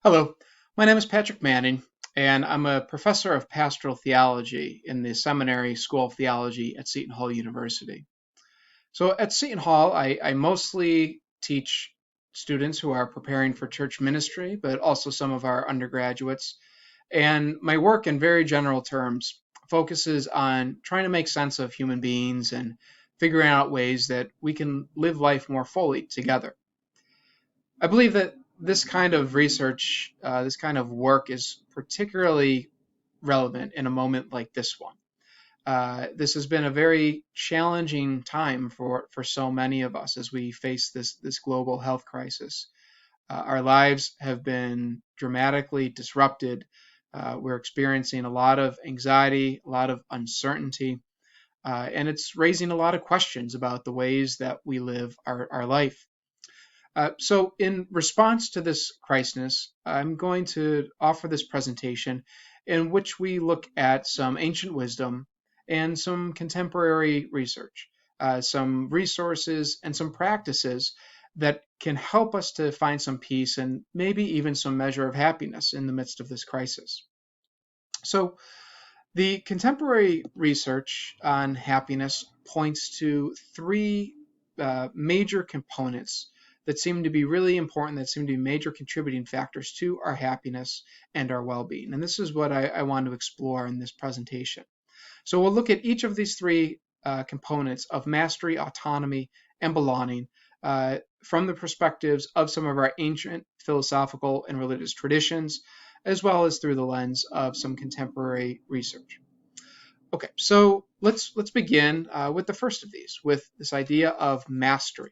Hello, my name is Patrick Manning, and I'm a professor of pastoral theology in the Seminary School of Theology at Seton Hall University. So at Seton Hall, I mostly teach students who are preparing for church ministry, but also some of our undergraduates. And my work, in very general terms, focuses on trying to make sense of human beings and figuring out ways that we can live life more fully together. I believe that this kind of research, this kind of work is particularly relevant in a moment like this one. This has been a very challenging time for so many of us as we face this global health crisis. Our lives have been dramatically disrupted. We're experiencing a lot of anxiety, a lot of uncertainty, and it's raising a lot of questions about the ways that we live our life. So, in response to this crisis, I'm going to offer this presentation in which we look at some ancient wisdom and some contemporary research, some resources and some practices that can help us to find some peace and maybe even some measure of happiness in the midst of this crisis. So, the contemporary research on happiness points to three major components that seem to be really important, that seem to be major contributing factors to our happiness and our well being. And this is what I want to explore in this presentation. So we'll look at each of these three components of mastery, autonomy, and belonging from the perspectives of some of our ancient philosophical and religious traditions, as well as through the lens of some contemporary research. Okay, so let's begin with the first of these, with this idea of mastery.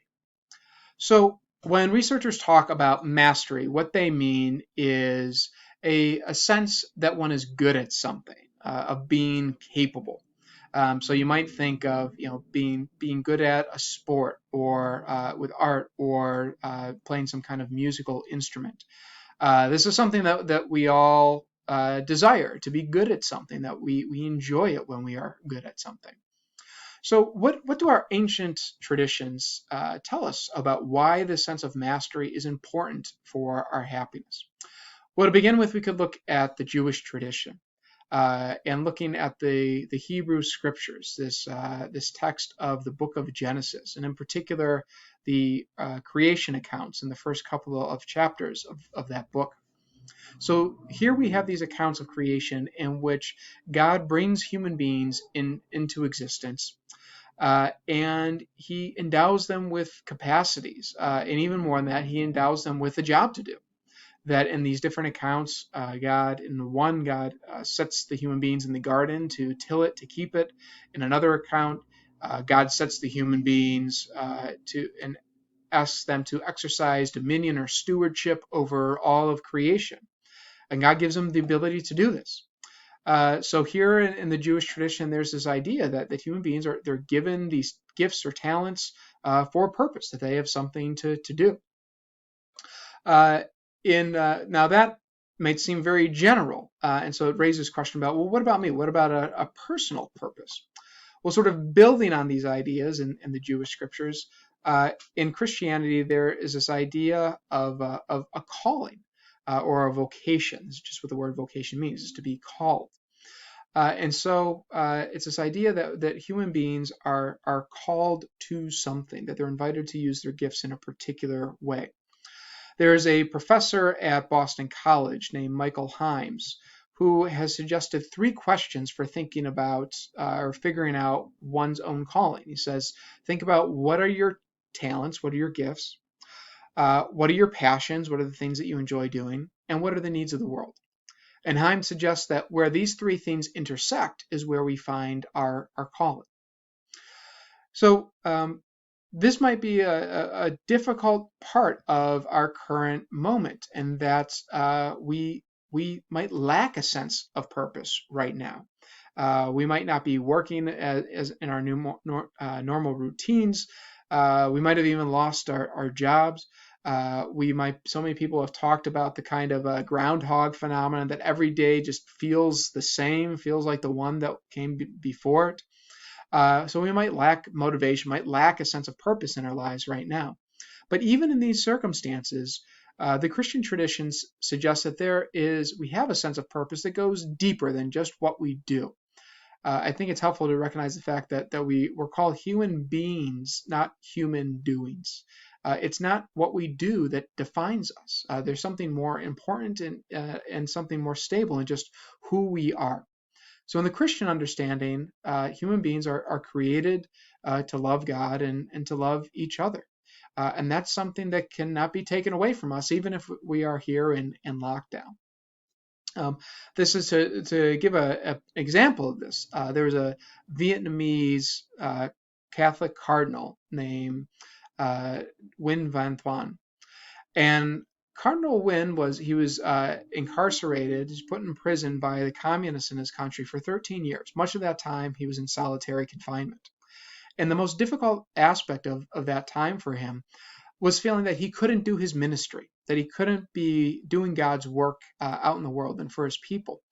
So when researchers talk about mastery, what they mean is a sense that one is good at something, of being capable. So you might think of being good at a sport or with art or playing some kind of musical instrument. This is something that we all desire, to be good at something, that we enjoy it when we are good at something. So, what do our ancient traditions tell us about why this sense of mastery is important for our happiness? Well, to begin with, we could look at the Jewish tradition and looking at the Hebrew scriptures, this text of the book of Genesis, and in particular the creation accounts in the first couple of chapters of that book. So here we have these accounts of creation in which God brings human beings into existence, and he endows them with capacities. And even more than that, he endows them with a job to do. That in these different accounts, God sets the human beings in the garden to till it, to keep it. In another account, God sets the human beings and asks them to exercise dominion or stewardship over all of creation. And God gives them the ability to do this. So here in the Jewish tradition, there's this idea that human beings they're given these gifts or talents for a purpose, that they have something to do. Now that might seem very general, and so it raises a question about, well, what about me? What about a personal purpose? Well, sort of building on these ideas in the Jewish scriptures, in Christianity there is this idea of a calling or a vocation. This is just what the word vocation means, is to be called. And so it's this idea that human beings are called to something, that they're invited to use their gifts in a particular way. There's a professor at Boston College named Michael Himes who has suggested three questions for thinking about or figuring out one's own calling. He says, think about, what are your talents, what are your gifts, what are your passions, what are the things that you enjoy doing, and what are the needs of the world. And Himes suggests that where these three things intersect is where we find our calling. So this might be a difficult part of our current moment, and that we might lack a sense of purpose right now. We might not be working as in our normal routines. We might have even lost our jobs. So many people have talked about the kind of groundhog phenomenon, that every day just feels the same, feels like the one that came before it. So we might lack motivation, might lack a sense of purpose in our lives right now. But even in these circumstances, The Christian traditions suggest that we have a sense of purpose that goes deeper than just what we do. I think it's helpful to recognize the fact that we're called human beings, not human doings. It's not what we do that defines us. There's something more important and something more stable in just who we are. So in the Christian understanding, human beings are created to love God and to love each other. And that's something that cannot be taken away from us, even if we are here in lockdown. This is to give an example of this. There was a Vietnamese Catholic cardinal named Nguyen Van Thuan. And Cardinal Nguyen was incarcerated, he's put in prison by the communists in his country for 13 years. Much of that time he was in solitary confinement. And the most difficult aspect of that time for him was feeling that he couldn't do his ministry, that he couldn't be doing God's work out in the world and for his people.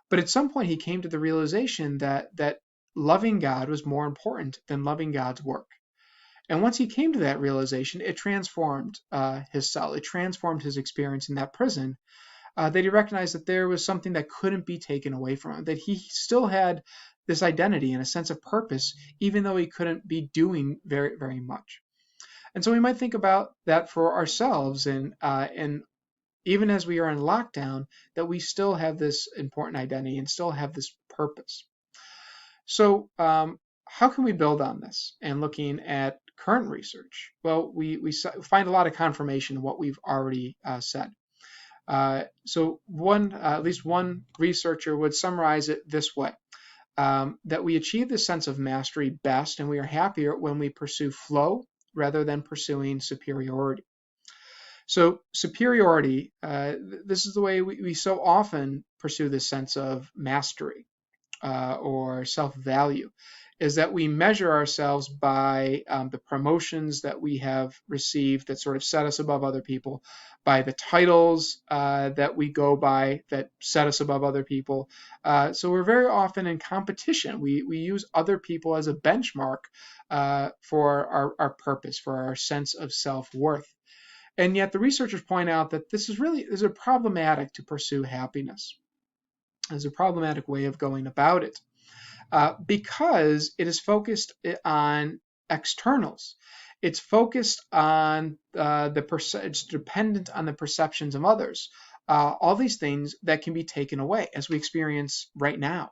But at some point he came to the realization that loving God was more important than loving God's work. And once he came to that realization, it transformed his cell. It transformed his experience in that prison, that he recognized that there was something that couldn't be taken away from him, that he still had this identity and a sense of purpose, even though he couldn't be doing very, very much. And so we might think about that for ourselves, and even as we are in lockdown, that we still have this important identity and still have this purpose. So how can we build on this? And looking at current research, well, we find a lot of confirmation in what we've already said. So at least one researcher would summarize it this way. That we achieve this sense of mastery best, and we are happier when we pursue flow rather than pursuing superiority. So superiority, this is the way we so often pursue this sense of mastery or self-value, is that we measure ourselves by the promotions that we have received that sort of set us above other people, by the titles that we go by that set us above other people. So we're very often in competition. We use other people as a benchmark for our purpose, for our sense of self-worth. And yet the researchers point out that this is a problematic to pursue happiness. It's a problematic way of going about it. Because it is focused on externals. It's focused on it's dependent on the perceptions of others. All these things that can be taken away, as we experience right now.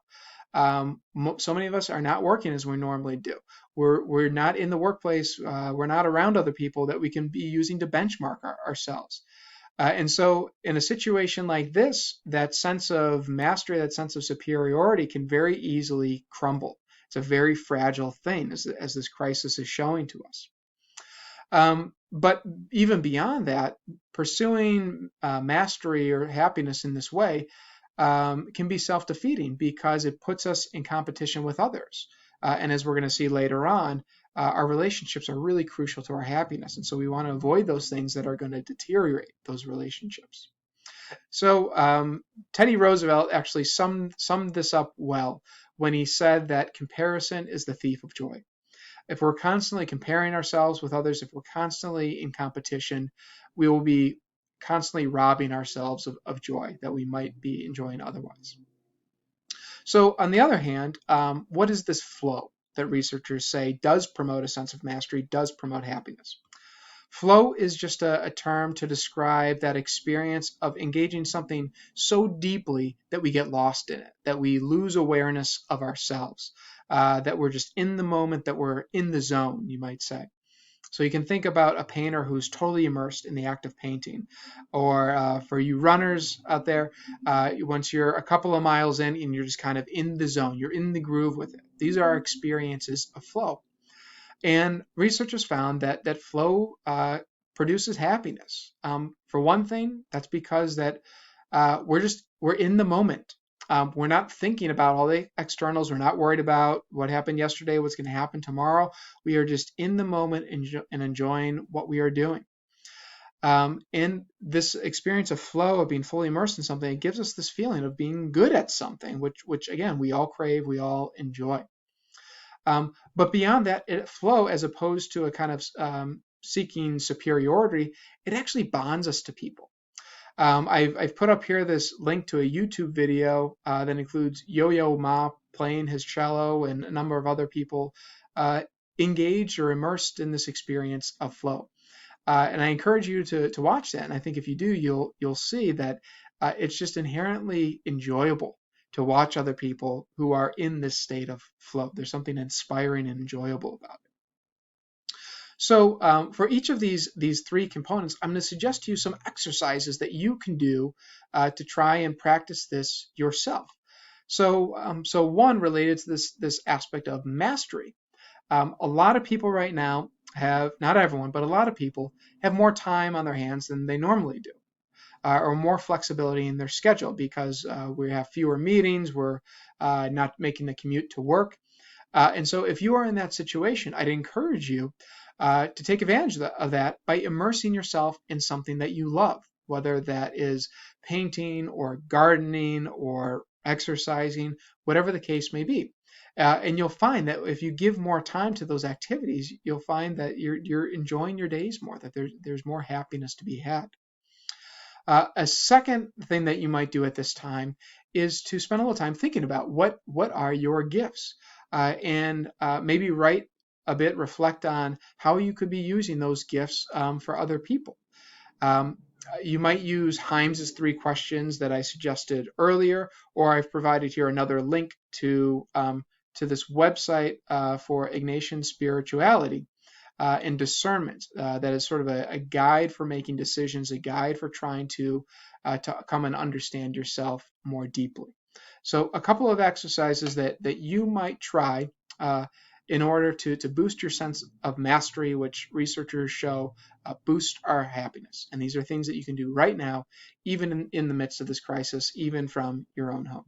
So many of us are not working as we normally do. We're not in the workplace. We're not around other people that we can be using to benchmark ourselves. And so in a situation like this, that sense of mastery, that sense of superiority can very easily crumble. It's a very fragile thing, as this crisis is showing to us. But even beyond that, pursuing mastery or happiness in this way can be self-defeating, because it puts us in competition with others. And as we're going to see later on, our relationships are really crucial to our happiness. And so we want to avoid those things that are going to deteriorate those relationships. So Teddy Roosevelt actually summed this up well when he said that comparison is the thief of joy. If we're constantly comparing ourselves with others, if we're constantly in competition, we will be constantly robbing ourselves of joy that we might be enjoying otherwise. So on the other hand, what is this flow that researchers say does promote a sense of mastery, does promote happiness? Flow is just a term to describe that experience of engaging something so deeply that we get lost in it, that we lose awareness of ourselves, that we're just in the moment, that we're in the zone, you might say. So you can think about a painter who's totally immersed in the act of painting. Or for you runners out there, once you're a couple of miles in and you're just kind of in the zone, you're in the groove with it. These are experiences of flow. And researchers found that flow produces happiness. For one thing, that's because that we're in the moment. We're not thinking about all the externals. We're not worried about what happened yesterday, what's going to happen tomorrow. We are just in the moment and enjoying what we are doing. And this experience of flow, of being fully immersed in something, it gives us this feeling of being good at something, which again, we all crave, we all enjoy. But beyond that, flow, as opposed to a kind of seeking superiority, it actually bonds us to people. I've put up here this link to a YouTube video that includes Yo-Yo Ma playing his cello and a number of other people uh, engaged or immersed in this experience of flow. And I encourage you to watch that. And I think if you do, you'll see that it's just inherently enjoyable to watch other people who are in this state of flow. There's something inspiring and enjoyable about it. So for each of these three components, I'm going to suggest to you some exercises that you can do to try and practice this yourself. So one related to this aspect of mastery. A lot of people right now have, not everyone, but a lot of people have more time on their hands than they normally do, or more flexibility in their schedule because we have fewer meetings, we're not making the commute to work. And so if you are in that situation, I'd encourage you to take advantage of that by immersing yourself in something that you love, whether that is painting or gardening or exercising, whatever the case may be. And you'll find that if you give more time to those activities, you'll find that you're enjoying your days more, that there's more happiness to be had. A second thing that you might do at this time is to spend a little time thinking about what are your gifts, and maybe write a bit, reflect on how you could be using those gifts for other people. You might use Heims's 3 questions that I suggested earlier, or I've provided here another link to this website for Ignatian spirituality and discernment. That is sort of a guide for making decisions, a guide for trying to come and understand yourself more deeply. So a couple of exercises that you might try in order to boost your sense of mastery, which researchers show boost our happiness. And these are things that you can do right now, even in the midst of this crisis, even from your own home.